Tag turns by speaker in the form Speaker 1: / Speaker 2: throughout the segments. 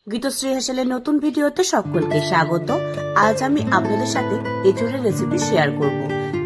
Speaker 1: গীতশ্রী হেসেলের নতুন ভিডিওতে সকলকে স্বাগত। আজ আমি আপনাদের সাথে এঁচোড়ের রেসিপি শেয়ার করব।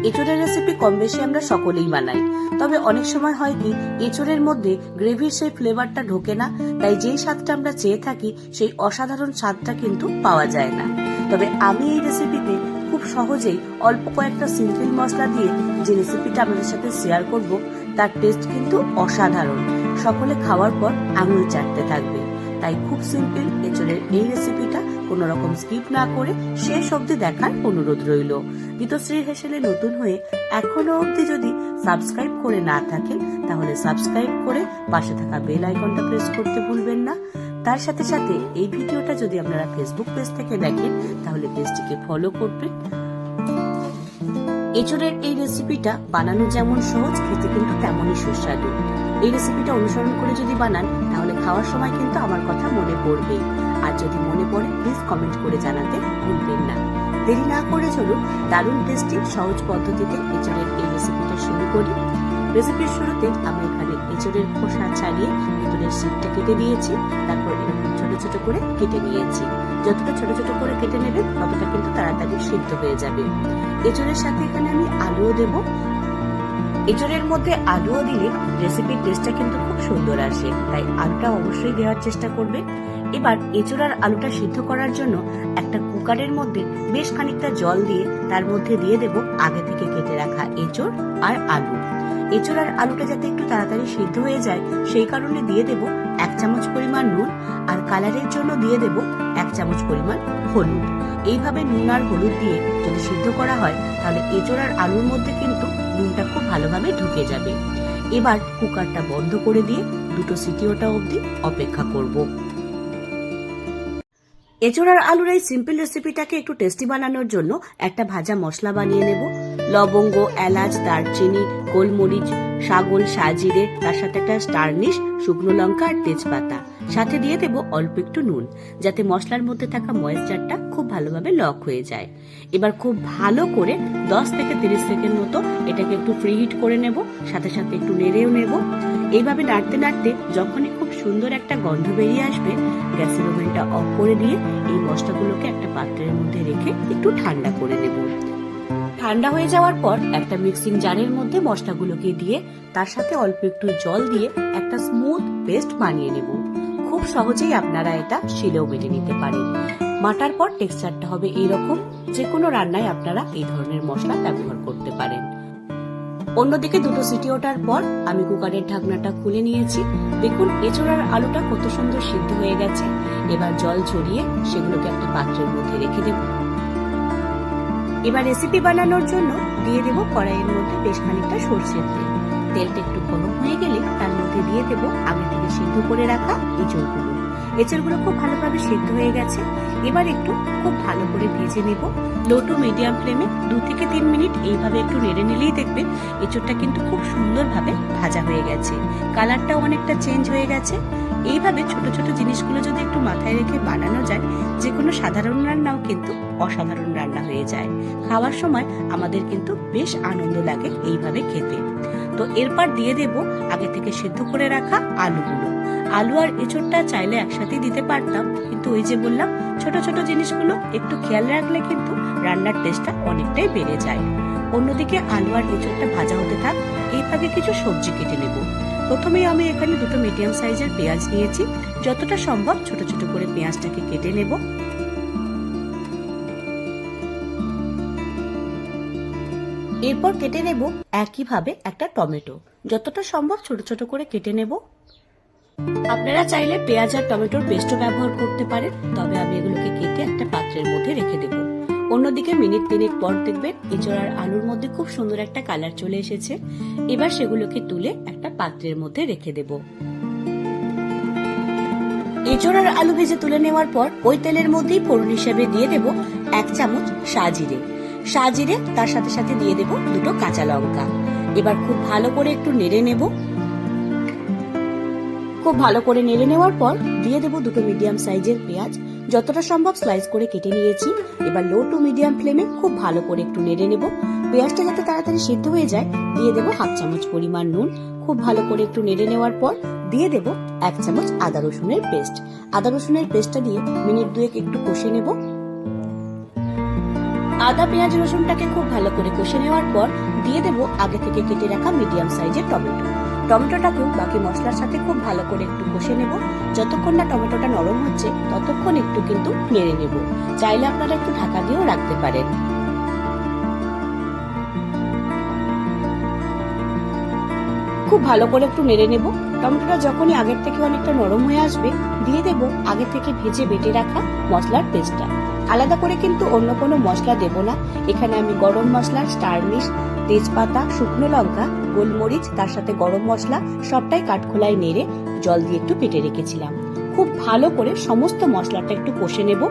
Speaker 1: এঁচোড়ের রেসিপি কম বেশি আমরা সকলেই বানাই, তবে অনেক সময় হয় কি এঁচোড়ের মধ্যে গ্রেভির সেই ফ্লেভারটা ঢোকে না, তাই যেই স্বাদটা আমরা চেয়ে থাকি সেই অসাধারণ স্বাদটা কিন্তু পাওয়া যায় না। তবে আমি এই রেসিপিতে খুব সহজেই অল্প কয়েকটা সিম্পল মশলা দিয়ে যে রেসিপিটা আপনাদের সাথে শেয়ার করব, তার টেস্ট কিন্তু অসাধারণ। সকলে খাওয়ার পর আঙুল চাটতে থাকবে। তাই খুব সিম্পল এঁচোড়ের এই রেসিপিটা কোনো রকম স্কিপ না করে শেষ অবধি দেখার অনুরোধ রইল। গীতশ্রী হেসেলে নতুন হয়ে এখনো অবধি যদি সাবস্ক্রাইব করে না থাকেন, তাহলে সাবস্ক্রাইব করে পাশে থাকা বেল আইকনটা প্রেস করতে ভুলবেন না। তার সাথে সাথে এই ভিডিওটা যদি আপনারা ফেসবুক পেজ থেকে দেখেন, তাহলে পেজটিকে ফলো করবেন। এঁচোড়ের এই রেসিপিটা বানানো যেমন সহজ, খেতে কিন্তু তেমনই সুস্বাদু। এই রেসিপিটা অনুসরণ করে যদি বানান, তাহলে খাওয়ার সময় কিন্তু আমার কথা মনে পড়বে। আর যদি মনে পড়ে, প্লিজ কমেন্ট করে জানাতে ভুলবেন না। দেরি না করে চলুন দারুণ টেস্টি সহজ পদ্ধতিতে এঁচোড়ের এই রেসিপিটা শুরু করি। রেসিপির শুরুতে আমি এখানে এঁচোড়ের খোসা ছাড়িয়ে ভেতরের শীটটা কেটে দিয়েছি। তারপর এরকম ছোট ছোট করে কেটে নিয়েছি। যতটা ছোট ছোট করে কেটে নেবেন, ততটা কিন্তু তাড়াতাড়ি সিদ্ধ হয়ে যাবে। এঁচোড়ের সাথে এখানে আমি আলুও দেব। এঁচোড়ের মধ্যে আলুও দিলে রেসিপির টেস্টটা কিন্তু খুব সুন্দর আসে, তাই আলুটা অবশ্যই দেওয়ার চেষ্টা করবেন। এবার এঁচোড় আর আলুটা সিদ্ধ করার জন্য একটা কুকারের মধ্যে বেশ খানিকটা জল দিয়ে তার মধ্যে দিয়ে দেব আগে থেকে কেটে রাখা এঁচোড় আর আলু। এঁচোড় আর আলুটা যাতে একটু তাড়াতাড়ি সিদ্ধ হয়ে যায়, সেই কারণে দিয়ে দেব 1 চামচ পরিমাণ নুন, আর কালারের জন্য দিয়ে দেব 1 চামচ পরিমাণ হলুদ। এইভাবে নুন আর হলুদ দিয়ে যদি সিদ্ধ করা হয়, তাহলে এঁচোড় আর আলুর মধ্যে কিন্তু নুনটা খুব ভালোভাবে ঢুকে যাবে। এবার কুকারটা বন্ধ করে দিয়ে 2 সিটি ওঠা অবধি অপেক্ষা করব। এঁচোড় আর আলুর এই সিম্পল রেসিপিটাকে একটু টেস্টি বানানোর জন্য একটা ভাজা মশলা বানিয়ে নেব। লবঙ্গ, এলাচ, দারচিনি, গোলমরিচ, ছাগল, সাজিরে, তার সাথে একটা স্টারনিশ, শুকনো লঙ্কা আর তেজপাতা। সাথে দিয়ে দেব অল্প একটু নুন, যাতে মশলার মধ্যে থাকা ময়েশ্চারটা খুব ভালোভাবে লক হয়ে যায়। এবার খুব ভালো করে 10 থেকে 30 সেকেন্ড মতো এটাকে একটু প্রি হিট করে নেব, সাথে সাথে একটু নেড়েও নেব। এইভাবে নাড়তে নাড়তে যখনই খুব সুন্দর একটা গন্ধ বেরিয়ে আসবে, গ্যাসের ওভেনটা অফ করে দিয়ে এই মশলাগুলোকে একটা পাত্রের মধ্যে রেখে একটু ঠান্ডা করে নেব। ঠান্ডা হয়ে যাওয়ার পর একটা মিক্সিং জারের মধ্যে মশলাগুলোকে দিয়ে তার সাথে অল্প একটু জল দিয়ে একটা স্মুথ পেস্ট বানিয়ে নেব। খুব সহজেই আপনারা এটা শিলেও বেটে নিতে পারেন। বাটার পর টেক্সচারটা হবে এইরকম। যে কোনো রান্নায় আপনারা এই ধরনের মশলা ব্যবহার করতে পারেন। অন্যদিকে 2 সিটি ওঠার পর আমি কুকারের ঢাকনাটা খুলে নিয়েছি। দেখুন এঁচোড় আর আলুটা কত সুন্দর সিদ্ধ হয়ে গেছে। এবার জল ঝরিয়ে সেগুলোকে একটা পাত্রের মধ্যে রেখে দেব। এবার রেসিপি বানানোর জন্য দিয়ে দেব কড়াইয়ের মধ্যে বেশ খানিকটা সরষের তেল। তেলটা একটু গরম হয়ে গেলে তার মধ্যে দিয়ে দেব আগে থেকে সিদ্ধ করে রাখা এঁচোড়গুলো। এঁচোড়গুলো খুব ভালোভাবে সিদ্ধ হয়ে গেছে। এবার একটু খুব ভালো করে ভেজে নেব। লো টু মিডিয়াম ফ্লেমে 2 থেকে 3 মিনিট এইভাবে একটু নেড়ে নিলেই দেখবেন এঁচোড়টা কিন্তু খুব সুন্দরভাবে ভাজা হয়ে গেছে। কালারটাও অনেকটা চেঞ্জ হয়ে গেছে। এইভাবে ছোট ছোট জিনিসগুলো যদি একটু মাথায় রেখে বানানো যায়, যে কোনো সাধারণ রান্নাও কিন্তু অসাধারণ রান্না হয়ে যায়। খাওয়ার সময় আমাদের কিন্তু বেশ আনন্দ লাগে এইভাবে খেতে। তো এরপর দিয়ে দেব আগে থেকে সিদ্ধ করে রাখা আলুগুলো। আলু আর এঁচোড়টা চাইলে একসাথেই দিতে পারতাম, কিন্তু ওই যে বললাম, ছোট ছোট জিনিসগুলো একটু খেয়াল রাখলে কিন্তু রান্নার টেস্টটা অনেকটাই বেড়ে যায়। অন্যদিকে আলু আর এঁচোড়টা ভাজা হতে থাক, এইভাবে কিছু সবজি কেটে নেব। প্রথমেই আমি এখানে 2 মিডিয়াম সাইজের পেঁয়াজ নিয়েছি। যতটা সম্ভব ছোট ছোট করে পেঁয়াজটাকে কেটে নেব। এরপর কেটে নেব একইভাবে একটা টমেটো। যতটা সম্ভব ছোট ছোট করে কেটে নেব। আপনারা চাইলে পেঁয়াজ আর টমেটোর পেস্টও ব্যবহার করতে পারেন, তবে আমি এগুলোকে কেটে একটা পাত্রের মধ্যে রেখে দেব। অন্যদিকে মিনিট 3 পর দেখবেন এঁচোড় আর আলুর মধ্যে খুব সুন্দর একটা কালার চলে এসেছে। এবার সেগুলোকে তুলে একটা পাত্রের মধ্যে রেখে দেব। এঁচোড় আর আলু ভেজে তুলে নেওয়ার পর ওই তেলের মধ্যেই ফোড়ন হিসেবে দিয়ে দেব 1 চামচ সাজিরে, তার সাথে সাথে দিয়ে দেব 2 কাঁচা লঙ্কা। এবার খুব ভালো করে একটু নেড়ে নেব। খুব ভালো করে নেড়ে নেওয়ার পর দিয়ে দেব 2 মিডিয়াম সাইজের পেঁয়াজ। যতটা সম্ভব স্লাইস করে কেটে নিয়েছি। এবার লো টু মিডিয়াম ফ্লেমে খুব ভালো করে একটু নেড়ে নেব। পেঁয়াজটা যাতে তাড়াতাড়ি সিদ্ধ হয়ে যায়, দিয়ে দেব 1/2 চামচ পরিমাণ নুন। খুব ভালো করে একটু নেড়ে নেওয়ার পর দিয়ে দেব 1 চামচ আদা রসুনের পেস্ট। আদা রসুনের পেস্টটা দিয়ে মিনিট 2 একটু কষে নেব। আদা পেঁয়াজ রসুনটাকে খুব ভালো করে কষে নেওয়ার পর দিয়ে দেব আগে থেকে কেটে রাখা মিডিয়াম সাইজের টমেটো। টমেটোটাকেও বাকি মশলার সাথে খুব ভালো করে একটু কষে নেব। যতক্ষণ না টমেটোটা নরম হচ্ছে ততক্ষণ একটু কিন্তু নেড়ে নেব। চাইলে আপনারা একটু ঢাকা দিয়েও রাখতে পারেন। খুব ভালো করে একটু নেড়ে নেব। টমেটোটা যখনই আগের থেকে অনেকটা নরম হয়ে আসবে দিয়ে দেব আগে থেকে ভেজে বেটে রাখা মশলার পেস্টটা। আলাদা করে কিন্তু অন্য কোনো মশলা দেব না। এখানে আমি গরম মশলা, স্টারনিশ, তেজপাতা, শুকনো লঙ্কা, গোলমরিচ, তার সাথে গরম মশলা সবটাই কাঠখোলায় নেড়ে জল দিয়ে একটু বেটে রেখেছিলাম। খুব ভালো করে সমস্ত মশলাটা একটু কষে নেব।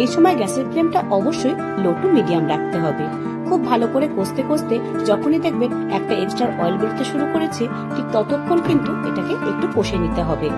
Speaker 1: এই সময় গ্যাসের ফ্লেমটা অবশ্যই লো টু মিডিয়াম রাখতে হবে। খুব ভালো করে কষতে কষতে যখনই দেখবেন একটা এক্সট্রা অয়েল বেরোতে শুরু করেছে ঠিক ততক্ষণ কিন্তু এটাকে একটু কষে নিতে হবে।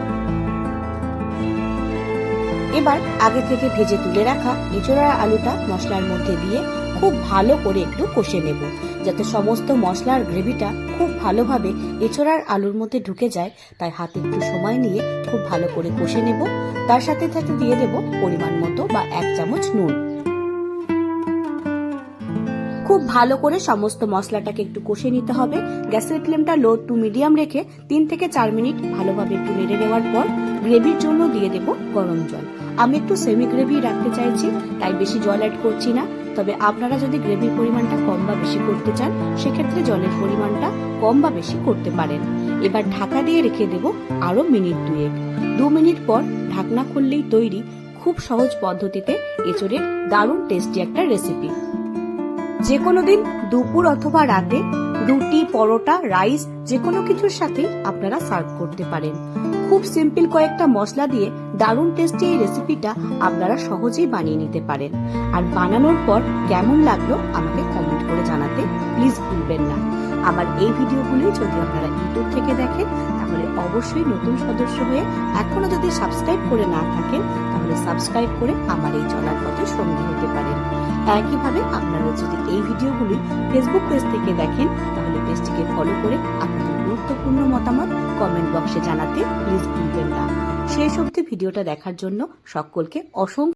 Speaker 1: এবার আগে থেকে ভেজে তুলে রাখা এঁচোড়ার আলুটা মশলার মধ্যে দিয়ে খুব ভালো করে একটু কষে নেব, যাতে সমস্ত মশলার গ্রেভিটা খুব ভালোভাবে এঁচোড়ার আলুর মধ্যে ঢুকে যায়। তাই হাতে একটু সময় নিয়ে খুব ভালো করে কষে নেব। তার সাথে সাথে দিয়ে দেব পরিমাণ মতো বা 1 চামচ নুন। খুব ভালো করে সমস্ত মশলাটাকে একটু কষে নিতে হবে। গ্যাসের ফ্লেমটা লো টু মিডিয়াম রেখে 3 থেকে 4 মিনিট ভালোভাবে একটু নেড়ে নেওয়ার পর গ্রেভির জন্য দিয়ে দেব গরম জল। আমি একটু সেমি গ্রেভি রাখতে চাইছি, তাই বেশি জল অ্যাড করছি না। তবে আপনারা যদি গ্রেভির পরিমাণটা কম বা বেশি করতে চান সেক্ষেত্রে জলের পরিমাণটা কম বা বেশি করতে পারেন। এবার ঢাকা দিয়ে রেখে দেব আরো মিনিট 2 মিনিট পর ঢাকনা খুললেই তৈরি খুব সহজ পদ্ধতিতে এঁচোড়ের দারুণ টেস্টি একটা রেসিপি। যে কোনো দিন দুপুর অথবা রাতে রুটি, পরোটা, রাইস যে কোনো কিছুর সাথে আপনারা সার্ভ করতে পারেন। খুব সিম্পল কয়েকটা মশলা দিয়ে দারুণ টেস্টি এই রেসিপিটা আপনারা সহজেই বানিয়ে নিতে পারেন। আর বানানোর পর কেমন লাগলো আমাকে কমেন্ট করে জানাতে প্লিজ ভুলবেন না। আমার এই ভিডিওগুলি যদি আপনারা ইউটিউব থেকে দেখেন তাহলে অবশ্যই নতুন সদস্য হয়ে এখনো যদি সাবস্ক্রাইব করে না থাকেন তাহলে সাবস্ক্রাইব করে আমার এই চলার পথে সঙ্গী হতে পারেন। একইভাবে আপনারা যদি এই ভিডিওগুলি ফেসবুক পেজ থেকে দেখেন তাহলে পেজটিকে ফলো করে আপনাদের গুরুত্বপূর্ণ মতামত কমেন্ট বক্সে জানাতে প্লিজ ভুলবেন না। শেষ অবধি ভিডিওটা দেখার জন্য সকলকে অসংখ্য